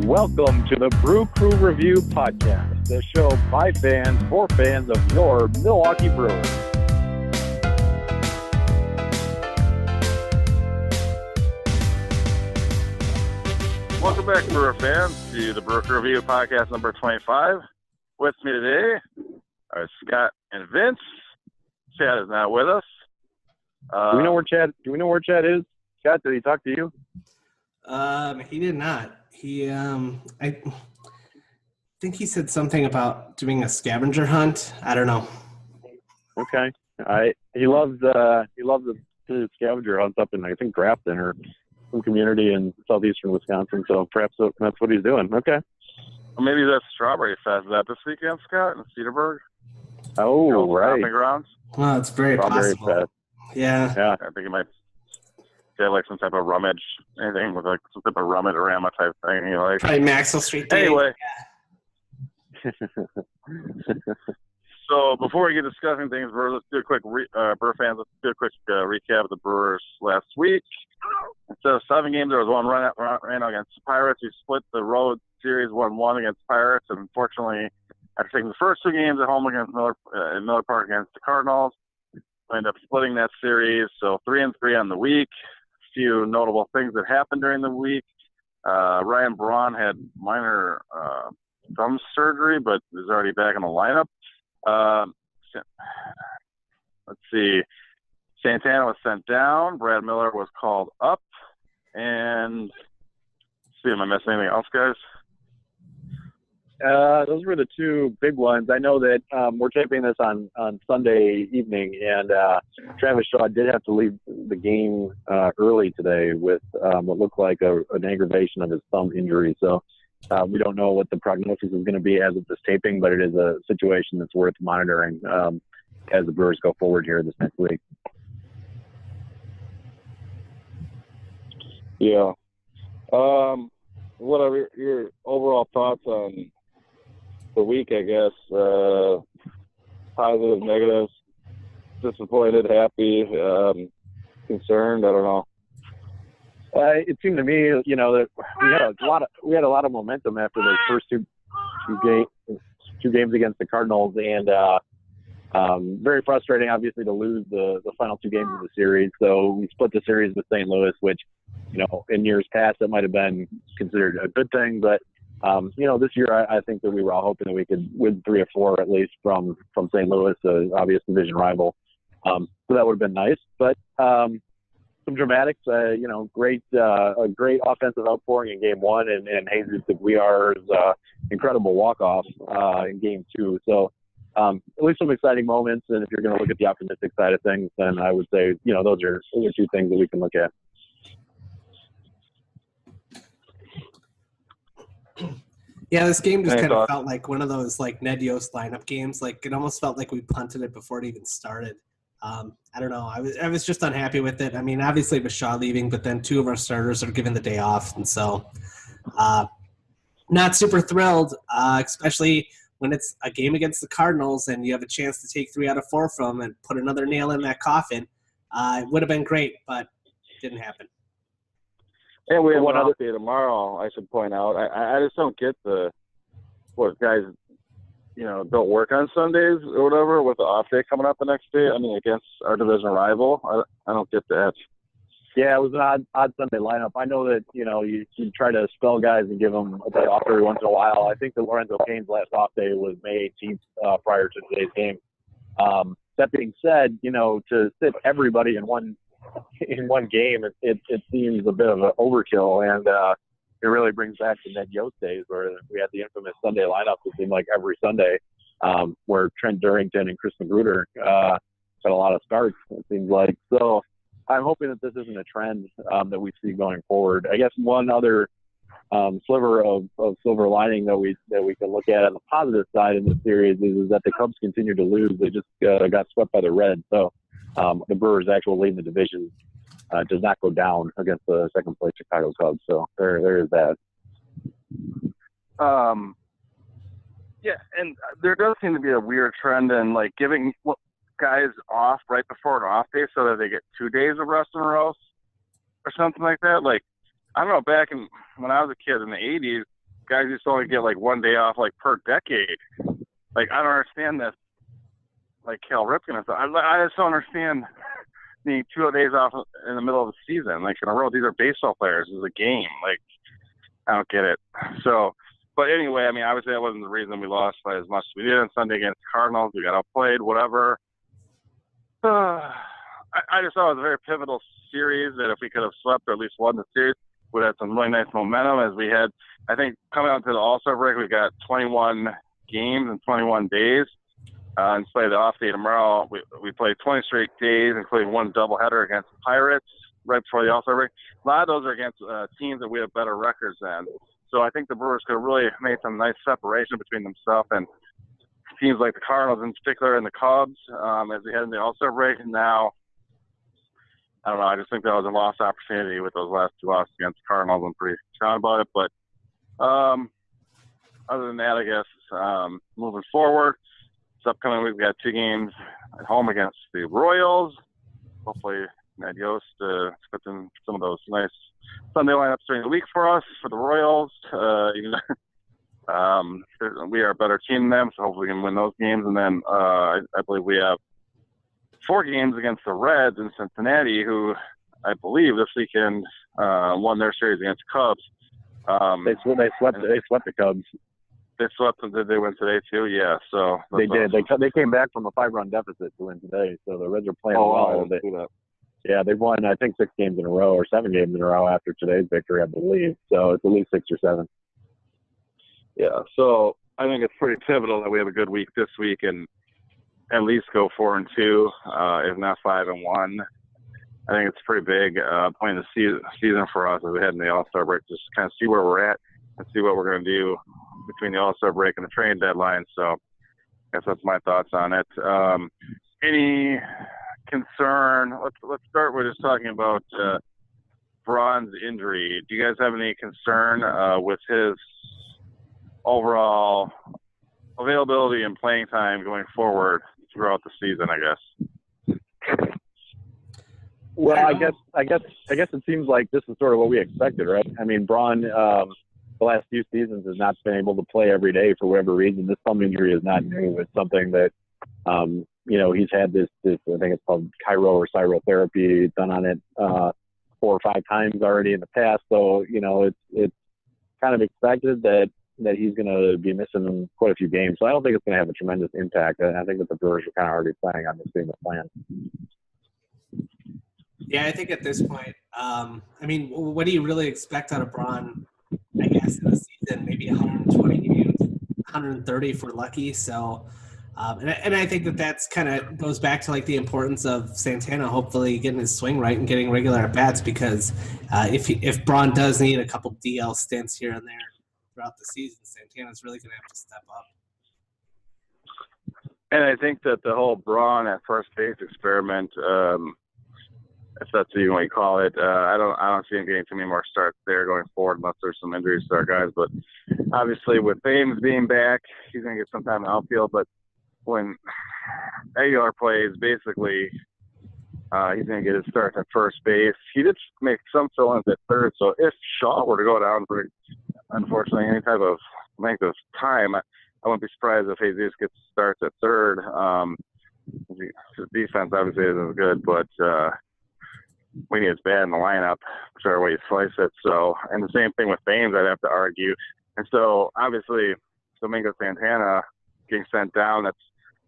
Welcome to the Brew Crew Review Podcast, the show by fans for fans of your Milwaukee Brewers. Welcome back, Brewer fans, to the Brew Crew Review Podcast number 25. With me today are Scott and Vince. Chad is not with us. Do we know where Chad is? Scott, did he talk to you? He did not. I think he said something about doing a scavenger hunt. I don't know. Okay. He loves the scavenger hunts up in, I think, Grafton or some community in southeastern Wisconsin. So perhaps that's what he's doing. Okay. Well, maybe that's Strawberry Fest. Is that this weekend, Scott, in Cedarburg? Oh, right. Grounds? Well, it's very Strawberry possible. Fest. Yeah. I think it might get like some type of rummage, anything with like some type of rummage-orama type thing. You know, like. Probably Maxwell Street Day. Anyway. So before we get discussing things, let's do a quick, Brewer fans, let's do a quick recap of the Brewers last week. Instead of 7 games, there was one run out against the Pirates. We split the road series 1-1 against Pirates, and unfortunately, after taking the first 2 games at home against Miller Park against the Cardinals, we ended up splitting that series. So 3-3 on the week. A few notable things that happened during the week. Ryan Braun had minor thumb surgery, but is already back in the lineup. Let's see. Santana was sent down. Brad Miller was called up. And let's see, am I missing anything else, guys? Those were the 2 big ones. I know that we're taping this on Sunday evening, and Travis Shaw did have to leave the game early today with what looked like an aggravation of his thumb injury. So we don't know what the prognosis is going to be as of this taping, but it is a situation that's worth monitoring as the Brewers go forward here this next week. Yeah. What are your overall thoughts on the week, I guess? Positives, negatives, disappointed, happy, concerned, I don't know. It seemed to me, that we had a lot of momentum after those first two games against the Cardinals, and very frustrating, obviously, to lose the final 2 games of the series. So we split the series with St. Louis, which, in years past, that might have been considered a good thing. But, this year, I think that we were all hoping that we could win 3 or 4 at least from St. Louis, an obvious division rival. So that would have been nice. But some dramatics, great offensive outpouring in Game 1 and Jesus Aguilar's incredible walk-off in Game 2. So at least some exciting moments. And if you're going to look at the optimistic side of things, then I would say, those are 2 things that we can look at. Yeah, this game just kind of felt like one of those like Ned Yost lineup games. Like it almost felt like we punted it before it even started. I don't know. I was just unhappy with it. I mean, obviously with Shaw leaving, but then 2 of our starters are given the day off, and so not super thrilled, especially when it's a game against the Cardinals and you have a chance to take 3 out of 4 from them and put another nail in that coffin. It would have been great, but it didn't happen. And we have one off day tomorrow, I should point out. I just don't get what guys, don't work on Sundays or whatever with the off day coming up the next day. I mean, against our division rival. I don't get that. Yeah, it was an odd Sunday lineup. I know that, you try to spell guys and give them a day off every once in a while. I think that Lorenzo Cain's last off day was May 18th prior to today's game. That being said, to sit everybody in one game, it seems a bit of an overkill, and it really brings back the Ned Yost days where we had the infamous Sunday lineup. It seemed like every Sunday, where Trent Durrington and Chris Magruder had a lot of starts. It seems like so. I'm hoping that this isn't a trend that we see going forward. I guess one other sliver of silver lining that we can look at on the positive side in this series is that the Cubs continue to lose. They just got swept by the Reds, so. The Brewers' actual lead in the division does not go down against the second-place Chicago Cubs. So there is that. Yeah, and there does seem to be a weird trend in like giving guys off right before an off day so that they get 2 days of rest in a row or something like that. Like I don't know, back when I was a kid in the 80s, guys used to only get like one day off like per decade. Like, I don't understand this. Like Cal Ripken and stuff. I just don't understand needing 2 days off in the middle of the season. Like, in a row, these are baseball players. This is a game. Like, I don't get it. So, but anyway, I mean, obviously that wasn't the reason we lost by as much as we did on Sunday against the Cardinals. We got outplayed, whatever. I just thought it was a very pivotal series that if we could have swept or at least won the series, we'd have some really nice momentum as we had. I think coming out to the All-Star break, we've got 21 games in 21 days. And play the off day tomorrow. We play 20 straight days, including one doubleheader against the Pirates right before the All-Star break. A lot of those are against teams that we have better records than. So I think the Brewers could have really made some nice separation between themselves and teams like the Cardinals in particular and the Cubs as we head into the All-Star break. And now, I don't know, I just think that was a lost opportunity with those last 2 losses against the Cardinals. I'm pretty strong about it. But other than that, I guess moving forward, this upcoming week, we've got 2 games at home against the Royals. Hopefully, Ned Yost puts in some of those nice Sunday lineups during the week for us, for the Royals. We are a better team than them, so hopefully we can win those games. And then I believe we have 4 games against the Reds in Cincinnati, who I believe this weekend won their series against the Cubs. They swept the Cubs. They swept them. Did they win today too? Yeah. So they did. Awesome. They came back from a 5-run deficit to win today. So the Reds are playing well. Yeah, they've won, I think, 6 games in a row or 7 games in a row after today's victory, I believe. So it's at least 6 or 7. Yeah. So I think it's pretty pivotal that we have a good week this week and at least go 4-2, if not 5-1. I think it's pretty big point of the season for us as we head in the All-Star break, just kind of see where we're at and see what we're going to do between the All-Star break and the trade deadline. So I guess that's my thoughts on it. Any concern? Let's start with just talking about Braun's injury. Do you guys have any concern with his overall availability and playing time going forward throughout the season, I guess? Well, I guess it seems like this is sort of what we expected, right? I mean, Braun, the last few seasons has not been able to play every day for whatever reason. This thumb injury is not new. It's something that, he's had this, I think it's called chiro or cyrotherapy done on it 4 or 5 times already in the past. So, it's kind of expected that he's going to be missing quite a few games. So I don't think it's going to have a tremendous impact. I think that the Brewers are kind of already planning on this being the plan. Yeah, I think at this point, what do you really expect out of Braun? I guess in the season, maybe 120 games, 130 if we're lucky. So, and I think that's kind of goes back to like the importance of Santana hopefully getting his swing right and getting regular at bats, because if Braun does need a couple DL stints here and there throughout the season, Santana's really going to have to step up. And I think that the whole Braun at first base experiment, if that's what you want to call it, I don't see him getting too many more starts there going forward unless there's some injuries to our guys. But obviously with Thames being back, he's going to get some time in outfield. But when Aguilar plays, basically he's going to get his start at first base. He did make some fill-ins at third. So if Shaw were to go down for, unfortunately, any type of length of time, I wouldn't be surprised if Jesus gets starts at third. His defense obviously isn't good, but we need his bat in the lineup, whichever way you slice it. So, and the same thing with Thames, I'd have to argue. And so, obviously, Domingo Santana getting sent down, that's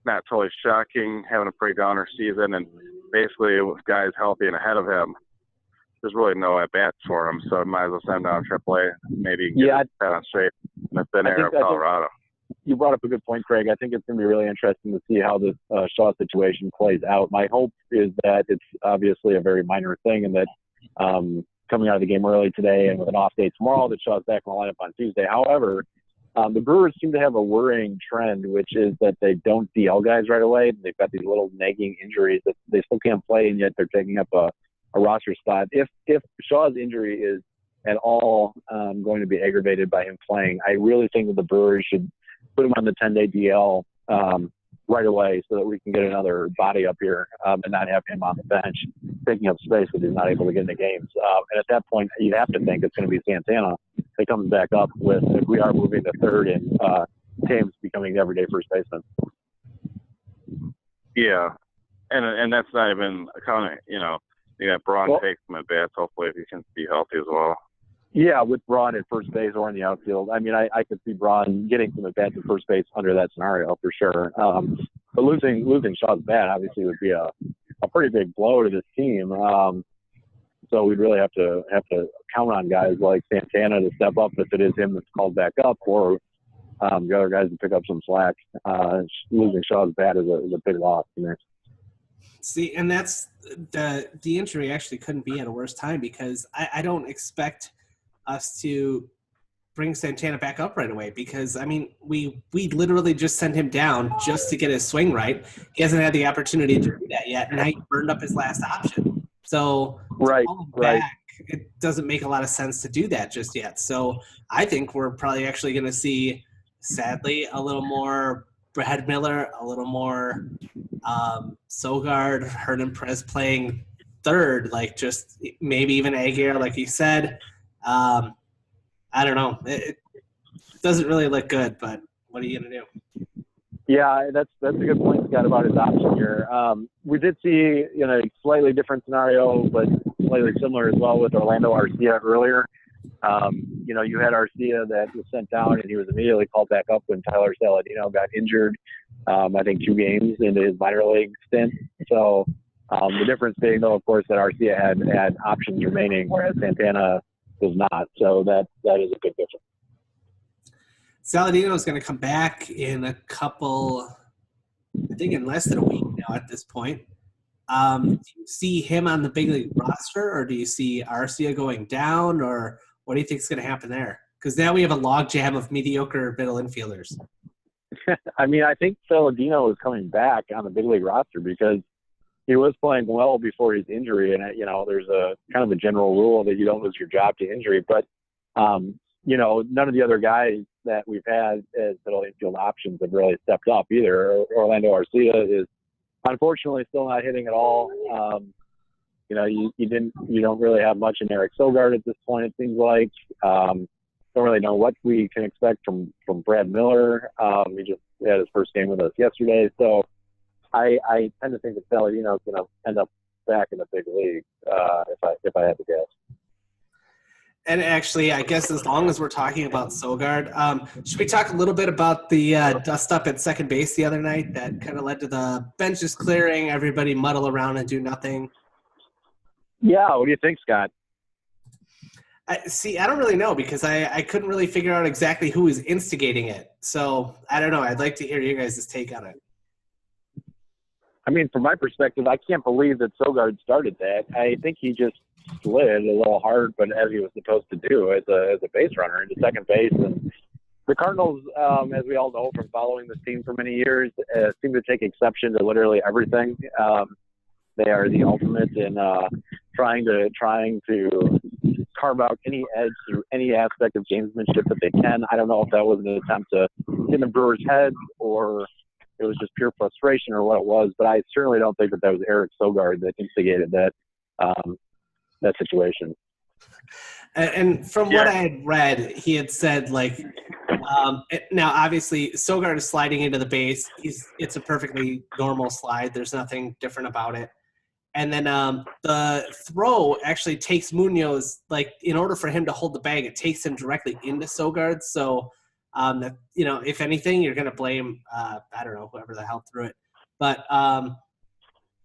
not totally shocking, having a pretty downer season, and basically with guys healthy and ahead of him, there's really no at-bats for him, so might as well send him down AAA, maybe get his bat on straight in the thin air of Colorado. You brought up a good point, Craig. I think it's going to be really interesting to see how this Shaw situation plays out. My hope is that it's obviously a very minor thing, and that coming out of the game early today and with an off day tomorrow, that Shaw's back in the lineup on Tuesday. However, the Brewers seem to have a worrying trend, which is that they don't DL guys right away. They've got these little nagging injuries that they still can't play, and yet they're taking up a roster spot. If Shaw's injury is at all going to be aggravated by him playing, I really think that the Brewers should put him on the 10-day DL right away so that we can get another body up here and not have him on the bench taking up space that he's not able to get into games. And at that point, you have to think it's going to be Santana it comes back up with if we are moving to third and Tames becoming the everyday first baseman. Yeah, and that's not even accounting. You got Braun takes him at bats. Hopefully, if he can be healthy as well. Yeah, with Braun at first base or in the outfield. I mean, I could see Braun getting some at bats at first base under that scenario for sure. But losing Shaw's bat obviously would be a pretty big blow to this team. So we'd really have to count on guys like Santana to step up if it is him that's called back up, or the other guys to pick up some slack. Losing Shaw's bat is a big loss to me. See, and that's the injury actually couldn't be at a worse time, because I don't expect us to bring Santana back up right away, because I mean we literally just sent him down just to get his swing right. He hasn't had the opportunity to do that yet, and now he burned up his last option. So right. back, it doesn't make a lot of sense to do that just yet. So I think we're probably actually going to see, sadly, a little more Brad Miller, a little more Sogard, Hernan Perez playing third, like just maybe even Aguirre, like you said. I don't know. It doesn't really look good, but what are you going to do? Yeah, that's a good point, Scott, about his option here. We did see a slightly different scenario, but slightly similar as well with Orlando Arcia earlier. You had Arcia that was sent down, and he was immediately called back up when Tyler Saladino got injured, I think 2 games into his minor league stint. So the difference being, though, of course, that Arcia had options remaining, whereas Santana does not. So that is a big difference. Saladino is going to come back in a couple, I think in less than a week now at this point. Do you see him on the big league roster, or do you see Arcia going down, or what do you think is going to happen there? Because now we have a logjam of mediocre middle infielders. I mean, I think Saladino is coming back on the big league roster because he was playing well before his injury, and there's a kind of a general rule that you don't lose your job to injury. But none of the other guys that we've had as middle infield options have really stepped up either. Orlando Arcia is unfortunately still not hitting at all. You don't really have much in Eric Sogard at this point, it seems like. Don't really know what we can expect from Brad Miller. He just had his first game with us yesterday. So I tend to think that Saladino is going to end up back in the big league if I had to guess. And actually, I guess as long as we're talking about Sogard, should we talk a little bit about the dust-up at second base the other night that kind of led to the benches clearing, everybody muddle around and do nothing? Yeah, what do you think, Scott? I don't really know, because I couldn't really figure out exactly who was instigating it. So, I don't know. I'd like to hear you guys' take on it. I mean, from my perspective, I can't believe that Sogard started that. I think he just slid a little hard, but as he was supposed to do as a base runner into second base. And the Cardinals, as we all know from following this team for many years, seem to take exception to literally everything. They are the ultimate in trying to carve out any edge through any aspect of gamesmanship that they can. I don't know if that was an attempt to get in the Brewers' heads or it was just pure frustration or what it was, but I certainly don't think that was Eric Sogard that instigated that situation. And from what I had read, he had said, now obviously Sogard is sliding into the base. It's a perfectly normal slide. There's nothing different about it. And then the throw actually takes Munoz, in order for him to hold the bag, it takes him directly into Sogard. So, if anything, you're going to blame, I don't know, whoever the hell threw it. But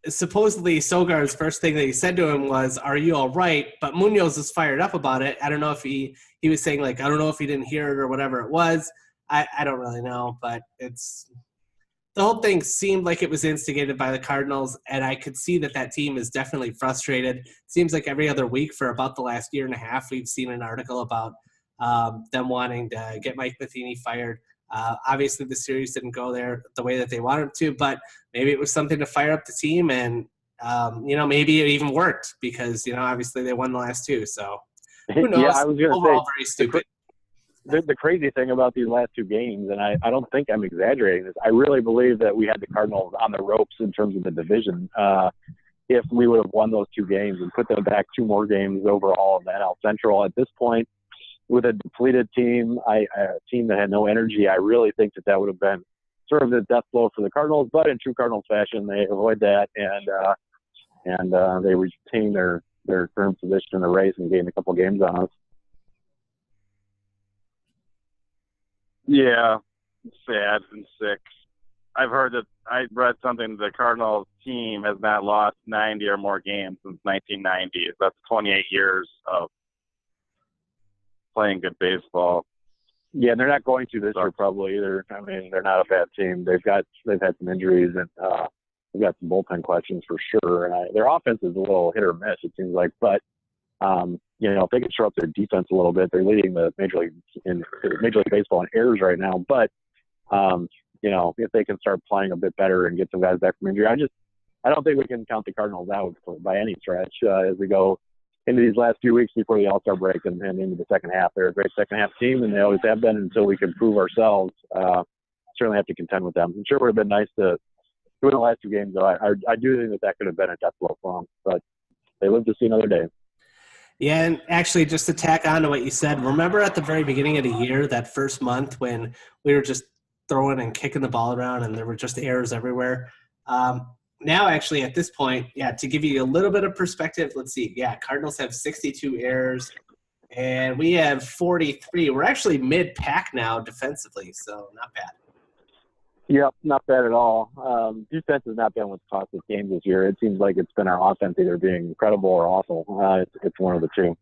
supposedly Sogard's first thing that he said to him was, "Are you all right?" But Munoz is fired up about it. I don't know if he was saying, I don't know if he didn't hear it or whatever it was. I don't really know, but the whole thing seemed like it was instigated by the Cardinals, and I could see that team is definitely frustrated. Seems like every other week for about the last year and a half, we've seen an article about them wanting to get Mike Matheny fired. Obviously, the series didn't go there the way that they wanted to, but maybe it was something to fire up the team, and maybe it even worked because obviously they won the last 2. So who knows? Yeah, I was going to say very stupid. The crazy thing about these last 2 games, and I don't think I'm exaggerating this, I really believe that we had the Cardinals on the ropes in terms of the division. If we would have won those 2 games and put them back 2 more games overall in the NL Central at this point, with a depleted team, a team that had no energy, I really think that would have been sort of the death blow for the Cardinals. But in true Cardinals fashion, they avoid that and they retain their current position in the race and gain a couple games on us. Yeah, sad and sick. I read something. The Cardinals team has not lost 90 or more games since 1990. That's 28 years of playing good baseball. Yeah, and they're not going to this year probably either. I mean, they're not a bad team. They've had some injuries and they've got some bullpen questions for sure. And their offense is a little hit or miss, it seems like. But if they can shore up their defense a little bit, they're leading the Major League Baseball in errors right now. But if they can start playing a bit better and get some guys back from injury, I don't think we can count the Cardinals out by any stretch as we go into these last few weeks before the All-Star break and into the second half. They're a great second half team, and they always have been until we can prove ourselves. Certainly have to contend with them. I'm sure it would have been nice to win the last two games, though. I do think that could have been a death blow for them, but they live to see another day. Yeah, and actually, just to tack on to what you said, remember at the very beginning of the year, that first month when we were just throwing and kicking the ball around and there were just errors everywhere? Now, actually, at this point, to give you a little bit of perspective, let's see. Yeah, Cardinals have 62 errors, and we have 43. We're actually mid-pack now defensively, so not bad. Yep, not bad at all. Defense has not been what's cost us games this year. It seems like it's been our offense either being incredible or awful. It's one of the two.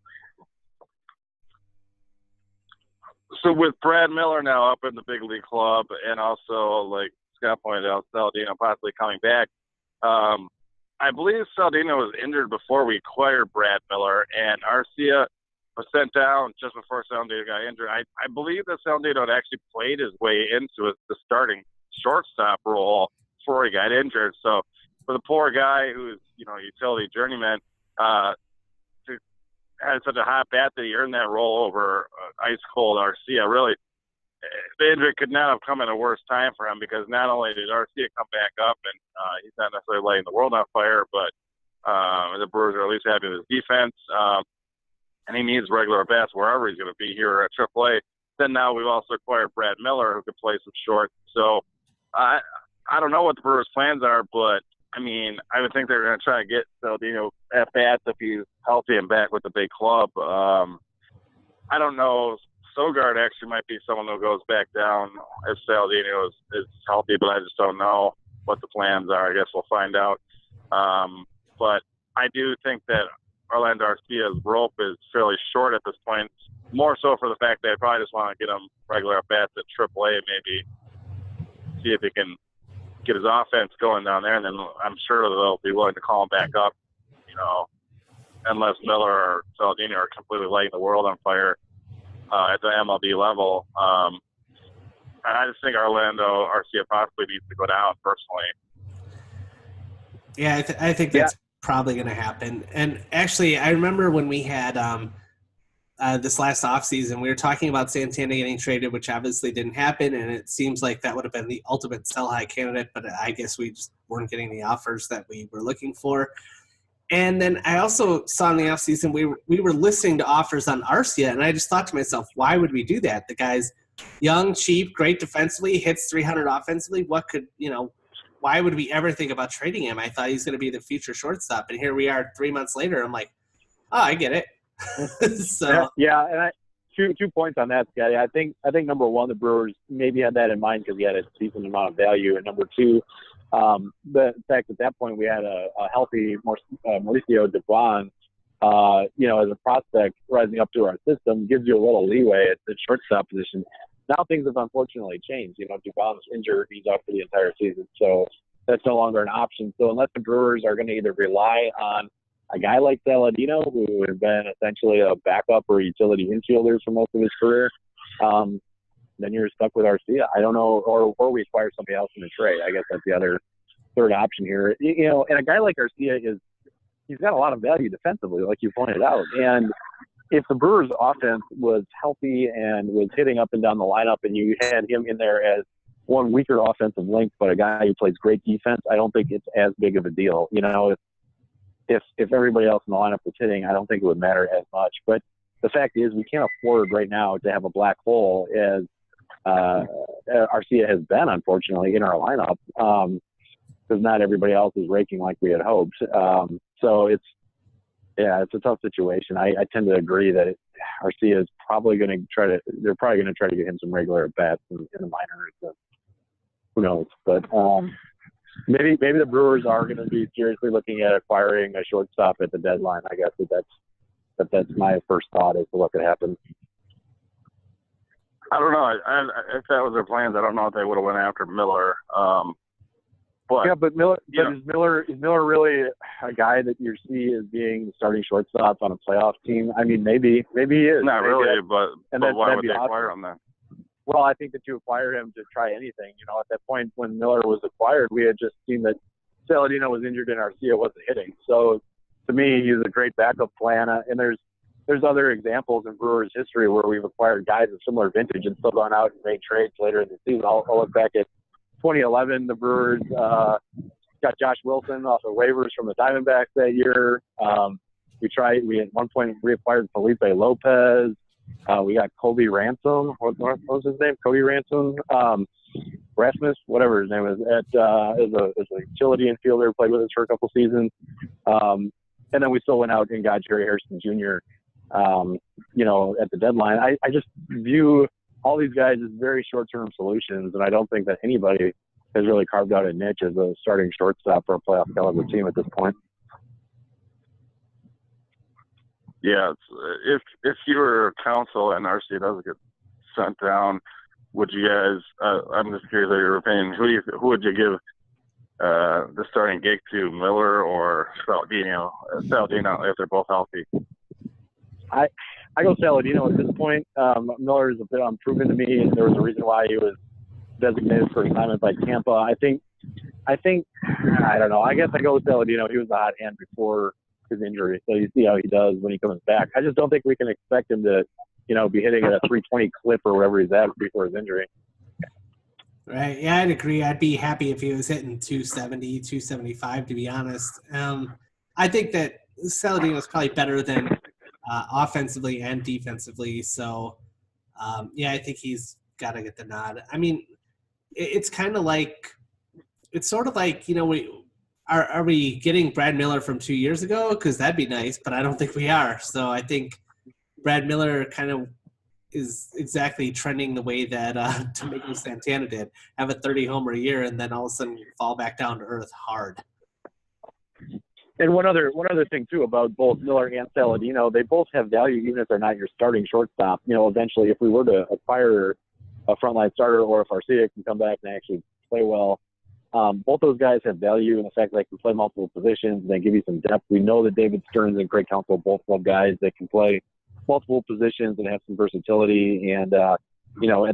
So with Brad Miller now up in the big league club, and also, like Scott pointed out, Saladino possibly coming back, I believe Saladino was injured before we acquired Brad Miller, and Arcia was sent down just before Saladino got injured. I believe that Saladino had actually played his way into the starting shortstop role before he got injured. So for the poor guy who's, utility journeyman, to had such a hot bat that he earned that role over ice cold Arcia, really, the injury could not have come at a worse time for him, because not only did Arcia come back up and he's not necessarily lighting the world on fire, but the Brewers are at least happy with his defense, and he needs regular bats wherever he's going to be here at AAA. Then now we've also acquired Brad Miller, who could play some short. So I don't know what the Brewers' plans are, but I mean, I would think they're going to try to get Saladino at bats if he's healthy and back with the big club. I don't know. Sogard actually might be someone who goes back down if Saladino is healthy, but I just don't know what the plans are. I guess we'll find out. But I do think that Orlando Arcia's rope is fairly short at this point, more so for the fact that I probably just want to get him regular at-bats at AAA, maybe see if he can get his offense going down there, and then I'm sure they'll be willing to call him back up, unless Miller or Saladino are completely lighting the world on fire at the MLB level. I just think Orlando Arcia possibly needs to go down personally. Yeah, I think that's probably going to happen. And actually, I remember when we had this last offseason, we were talking about Santana getting traded, which obviously didn't happen, and it seems like that would have been the ultimate sell-high candidate, but I guess we just weren't getting the offers that we were looking for. And then I also saw in the offseason we were listening to offers on Arcia, and I just thought to myself, why would we do that? The guy's young, cheap, great defensively, hits 300 offensively. Why would we ever think about trading him? I thought he's going to be the future shortstop, and here we are 3 months later. I'm like, oh, I get it. So and two points on that, Scotty. I think number one, the Brewers maybe had that in mind because he had a decent amount of value, and number two, the fact at that point we had a healthy Mauricio Dubon, as a prospect rising up through our system gives you a little leeway at the shortstop position. Now things have unfortunately changed. Dubon's injured; he's out for the entire season, so that's no longer an option. So unless the Brewers are going to either rely on a guy like Saladino, who has been essentially a backup or utility infielder for most of his career, then you're stuck with Arcia. I don't know, or we acquire somebody else in the trade. I guess that's the other third option here. And a guy like Arcia he's got a lot of value defensively, like you pointed out. And if the Brewers' offense was healthy and was hitting up and down the lineup, and you had him in there as one weaker offensive link, but a guy who plays great defense, I don't think it's as big of a deal. If everybody else in the lineup was hitting, I don't think it would matter as much. But the fact is we can't afford right now to have a black hole as Arcia has been, unfortunately, in our lineup, because not everybody else is raking like we had hoped. So it's a tough situation. I tend to agree that Arcia is probably going to they're probably going to try to get him some regular at bats in the minors. And who knows? But maybe the Brewers are going to be seriously looking at acquiring a shortstop at the deadline. I guess that's my first thought as to what could happen. I don't know. If that was their plans, I don't know if they would have went after Miller. But is Miller really a guy that you see as being starting shortstop on a playoff team? I mean, maybe he is. Not really, but why would they acquire him then? Well, I think that you acquire him to try anything. At that point when Miller was acquired, we had just seen that Saladino was injured and Arcia wasn't hitting. So to me, he's a great backup plan. And there's other examples in Brewers history where we've acquired guys of similar vintage and still gone out and made trades later in the season. I'll look back at 2011, the Brewers got Josh Wilson off of waivers from the Diamondbacks that year. We at one point reacquired Felipe Lopez. We got Kobe Ransom. What was his name? Kobe Ransom. Rasmus, whatever his name is, as a utility infielder, played with us for a couple seasons. And then we still went out and got Jerry Harrison Jr. At the deadline. I just view all these guys as very short-term solutions, and I don't think that anybody has really carved out a niche as a starting shortstop for a playoff caliber team at this point. Yeah, if you were counsel and Arcia doesn't get sent down, would you guys? I'm just curious of your opinion. Who would you give the starting gig to, Miller or Saladino? Saladino, if they're both healthy. I go Saladino at this point. Miller is a bit unproven to me, and there was a reason why he was designated for assignment by Tampa. I think I don't know. I guess I go with Saladino. He was a hot hand before his injury, so you see how he does when he comes back. I just don't think we can expect him to, be hitting at a 320 clip or wherever he's at before his injury. Right. Yeah, I'd agree. I'd be happy if he was hitting 270, 275, to be honest. I think that Saladino is probably better than offensively and defensively. So, I think he's got to get the nod. I mean, it's sort of like, are we getting Brad Miller from 2 years ago? Because that'd be nice, but I don't think we are. So I think Brad Miller kind of is exactly trending the way that Domingo Santana did. Have a 30-homer year and then all of a sudden fall back down to earth hard. And one other thing too about both Miller and Saladino, they both have value even if they're not your starting shortstop. Eventually if we were to acquire a frontline starter or if Arcia can come back and actually play well, both those guys have value in the fact that they can play multiple positions and they give you some depth. We know that David Stearns and Craig Counsell both love guys that can play multiple positions and have some versatility. And at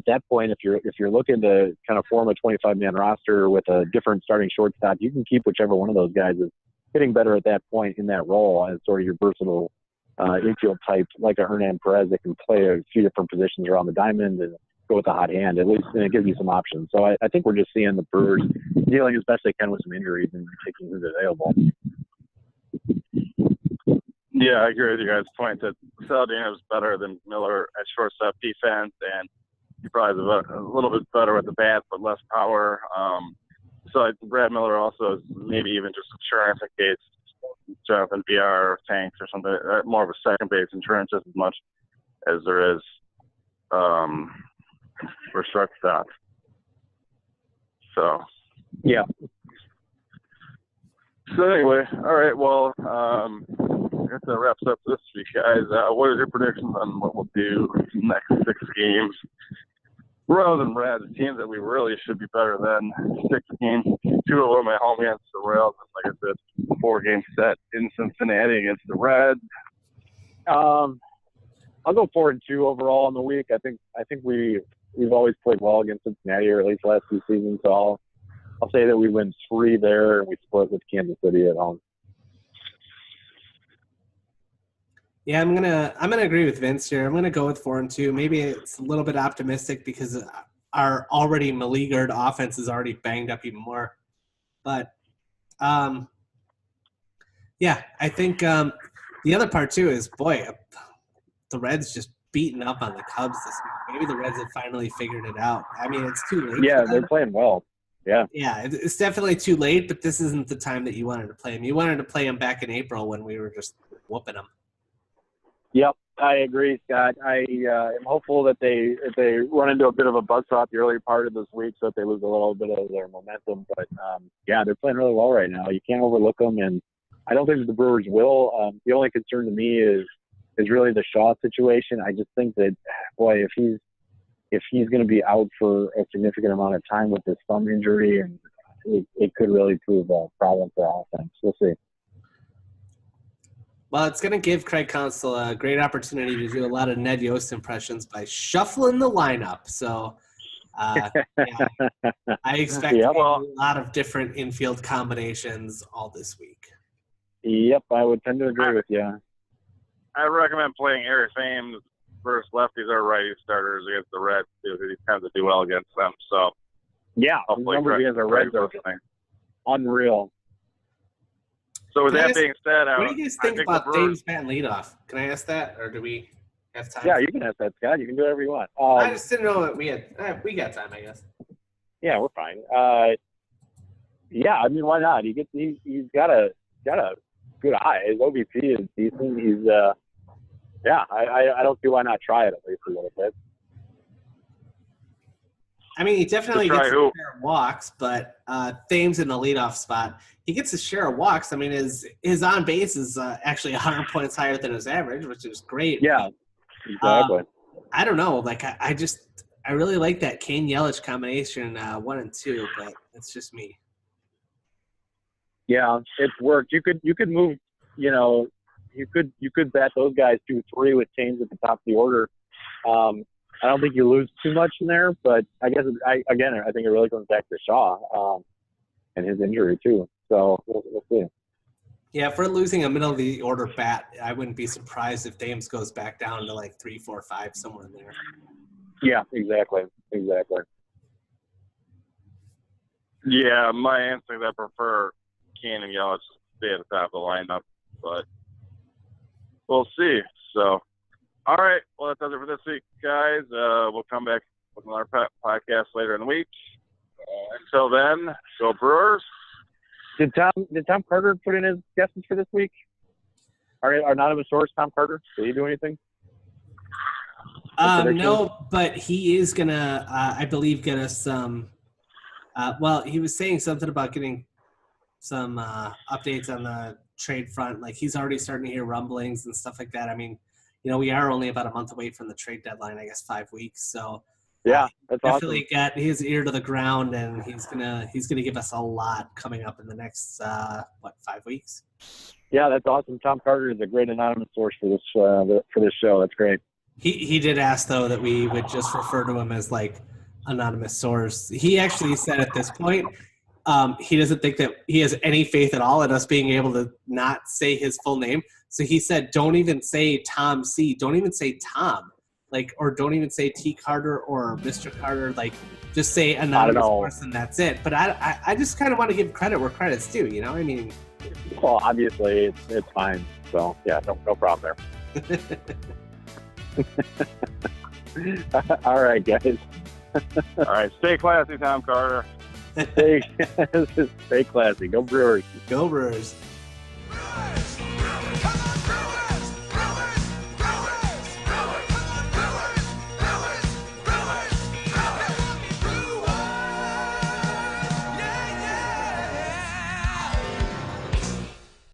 that point, if you're looking to kind of form a 25-man roster with a different starting shortstop, you can keep whichever one of those guys is hitting better at that point in that role as sort of your versatile infield type, like a Hernan Perez that can play a few different positions around the diamond and go with the hot hand. At least, and it gives you some options. So I think we're just seeing the Brewers dealing as best they can with some injuries and taking who's available. Yeah, I agree with you guys' point that Saladino is better than Miller at shortstop defense, and he probably is a little bit better with the bat, but less power. So Brad Miller also is maybe even just insurance in case Jonathan BR or Tanks or something, more of a second base insurance just as much as there is for shortstop. So, yeah. So anyway, all right, well, I guess that wraps up this week, guys. What are your predictions on what we'll do next 6 games? Rather than Reds, teams that we really should be better than 6 games. 2 of them at home against the Royals, and like I said, 4-game set in Cincinnati against the Reds. I'll go 4-2 overall in the week. I think we've always played well against Cincinnati, or at least the last 2 seasons. So I'll say that we win 3 there, and we split with Kansas City at home. Yeah, I'm gonna agree with Vince here. I'm gonna go with 4-2. Maybe it's a little bit optimistic because our already meleaguered offense is already banged up even more. But I think the other part too is, boy, the Reds just beating up on the Cubs this week. Maybe the Reds have finally figured it out. I mean, it's too late. Yeah, they're playing well. Yeah. Yeah, it's definitely too late, but this isn't the time that you wanted to play them. You wanted to play them back in April when we were just whooping them. Yep, I agree, Scott. I am hopeful that they run into a bit of a buzzsaw the early part of this week, so that they lose a little bit of their momentum. But yeah, they're playing really well right now. You can't overlook them, and I don't think that the Brewers will. The only concern to me is really the Shaw situation. I just think that, boy, if he's going to be out for a significant amount of time with this thumb injury, and it could really prove a problem for offense. We'll see. Well, it's going to give Craig Counsell a great opportunity to do a lot of Ned Yost impressions by shuffling the lineup. So yeah, I expect a lot of different infield combinations all this week. Yep, I would tend to agree with you. I recommend playing Eric Thames versus lefties or righty starters against the Reds. He tends to do well against them. So yeah, numbers against the Reds are unreal. So with that being said, what do you guys think about Dave's batting leadoff? Can I ask that, or do we have time? Yeah, you can ask that, Scott. You can do whatever you want. I just didn't know that we got time, I guess. Yeah, we're fine. Yeah, I mean, why not? He's got a good eye. His OBP is decent. He's yeah, I don't see why not try it at least a little bit. I mean, he definitely gets a share of walks, but Thames in the leadoff spot, he gets a share of walks. I mean, his on base is actually 100 points higher than his average, which is great. Yeah, exactly. I don't know. Like, I really like that Kane Yelich combination 1 and 2, but it's just me. Yeah, it's worked. You could move. You could bat those guys 2-3 with Thames at the top of the order. I don't think you lose too much in there, but I guess I think it really comes back to Shaw and his injury too. So we'll see. Yeah, if we're losing a middle of the order bat, I wouldn't be surprised if Thames goes back down to like 3, 4, 5, somewhere in there. Yeah, exactly. Yeah, my instinct, I prefer Kane and Yelich to stay at the top of the lineup, but we'll see. So. All right. Well, that does it for this week, guys. We'll come back with another podcast later in the week. Until then, go Brewers. Did Tom Carter put in his guesses for this week? Our anonymous source, Tom Carter, did he do anything? No, but he is gonna, I believe, get us some. Well, he was saying something about getting some updates on the trade front. Like, he's already starting to hear rumblings and stuff like that. I mean, we are only about a month away from the trade deadline, I guess 5 weeks. So yeah, that's definitely awesome. Got his ear to the ground, and he's gonna give us a lot coming up in the next 5 weeks. Yeah, that's awesome. Tom Carter is a great anonymous source for this show. That's great. He did ask though that we would just refer to him as like anonymous source. He actually said at this point he doesn't think that he has any faith at all in us being able to not say his full name. So he said, don't even say Tom C. Don't even say Tom. Like, or don't even say T. Carter or Mr. Carter. Like, just say anonymous person. That's it. But I just kind of want to give credit where credit's due. I mean. Well, obviously it's fine. So yeah, no problem there. All right, guys. All right, stay classy, Tom Carter. Stay classy. Go Brewers. Go Brewers.